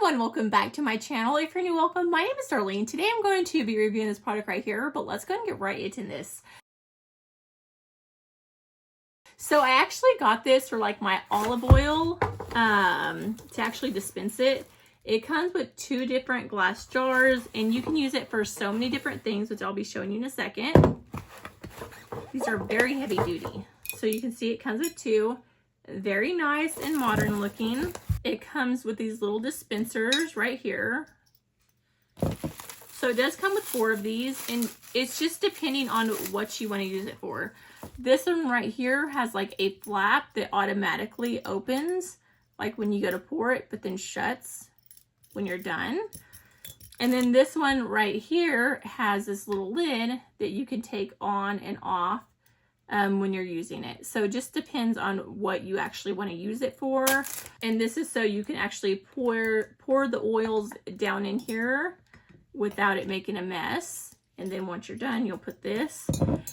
everyone, welcome back to my channel. If you're new, welcome. My name is Darlene. Today I'm going to be reviewing this product right here, but let's go and get right into this. So I actually got this for like my olive oil to actually dispense it. It comes with 2 different glass jars and you can use it for so many different things, which I'll be showing you in a second. These are very heavy duty. So you can see it comes with 2. Very nice and modern looking. It comes with these little dispensers right here. So it does come with 4 of these, and it's just depending on what you want to use it for. This one right here has like a flap that automatically opens like when you go to pour it, but then shuts when you're done. And then this one right here has this little lid that you can take on and off when you're using it. So it just depends on what you actually want to use it for. And this is so you can actually pour the oils down in here without it making a mess. And then once you're done, you'll put this.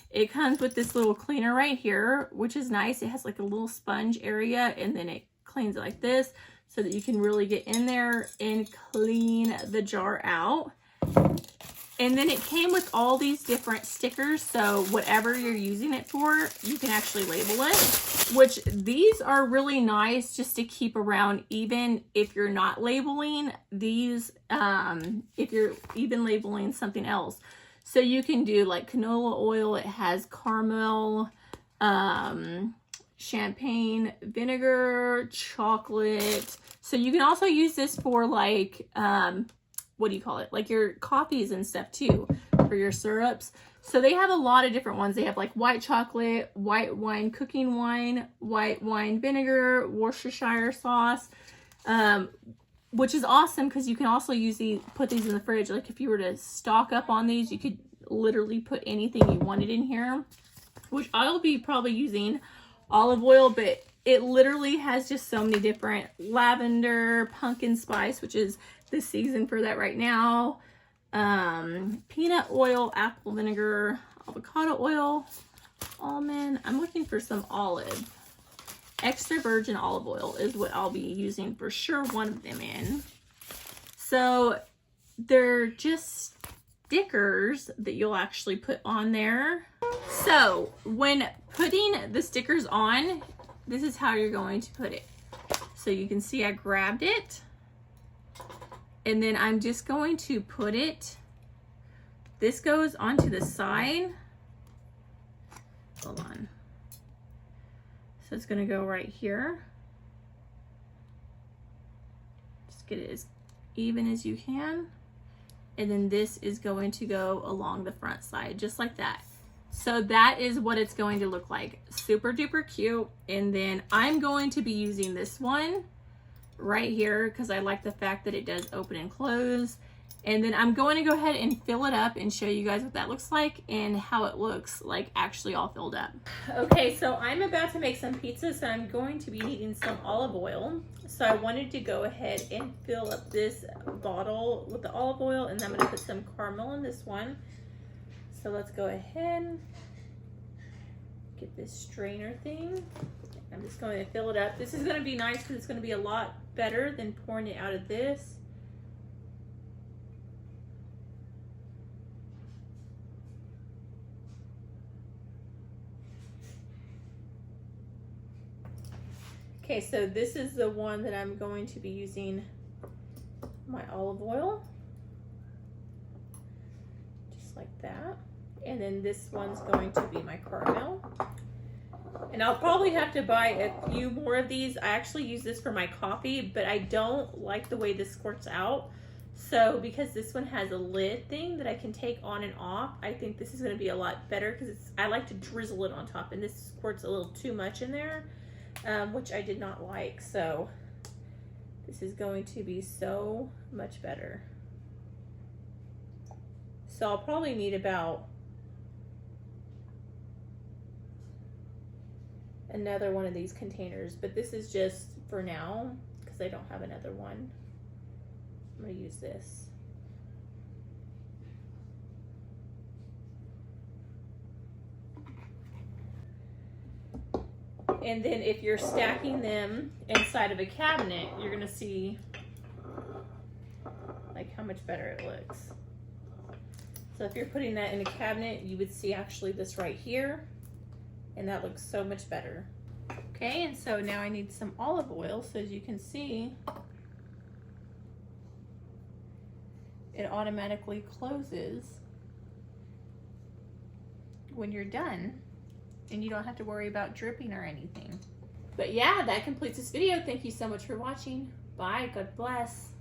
It comes with this little cleaner right here, which is nice. It has like a little sponge area, and then it cleans it like this so that you can really get in there and clean the jar out. And then it came with all these different stickers, so whatever you're using it for, you can actually label it, which these are really nice just to keep around even if you're not labeling these, if you're even labeling something else. So you can do like canola oil, it has caramel, champagne, vinegar, chocolate. So you can also use this for like, what do you call it? Like your coffees and stuff too, for your syrups. So they have a lot of different ones. They have like white chocolate, white wine cooking wine, white wine vinegar, Worcestershire sauce, which is awesome because you can also put these in the fridge. Like if you were to stock up on these, you could literally put anything you wanted in here, which I'll be probably using olive oil, but it literally has just so many different lavender, pumpkin spice, which is the season for that right now, peanut oil, apple vinegar, avocado oil, almond. I'm looking for some olive. Extra virgin olive oil is what I'll be using for sure one of them in. So they're just stickers that you'll actually put on there. So when putting the stickers on, this is how you're going to put it. So you can see I grabbed it, and then I'm just going to put it, this goes onto the side. Hold on. So it's gonna go right here. Just get it as even as you can. And then this is going to go along the front side, just like that. So that is what it's going to look like. Super duper cute. And then I'm going to be using this one right here because I like the fact that it does open and close. And then I'm going to go ahead and fill it up and show you guys what that looks like and how it looks like actually all filled up. Okay, so I'm about to make some pizza, so I'm going to be needing some olive oil. So I wanted to go ahead and fill up this bottle with the olive oil, and then I'm going to put some caramel in this one. So let's go ahead, get this strainer thing. I'm just going to fill it up. This is going to be nice because it's going to be a lot better than pouring it out of this. Okay, so this is the one that I'm going to be using my olive oil. Just like that. And then this one's going to be my caramel. And I'll probably have to buy a few more of these. I actually use this for my coffee, but I don't like the way this squirts out. So because this one has a lid thing that I can take on and off, I think this is going to be a lot better because I like to drizzle it on top, and this squirts a little too much in there, which I did not like. So this is going to be so much better. So I'll probably need about another one of these containers, but this is just for now because I don't have another one. I'm going to use this. And then if you're stacking them inside of a cabinet, you're going to see how much better it looks. So if you're putting that in a cabinet, you would see actually this right here, and that looks so much better. Okay, and so now I need some olive oil. So as you can see, it automatically closes when you're done, and you don't have to worry about dripping or anything. But yeah, that completes this video. Thank you so much for watching. Bye, God bless.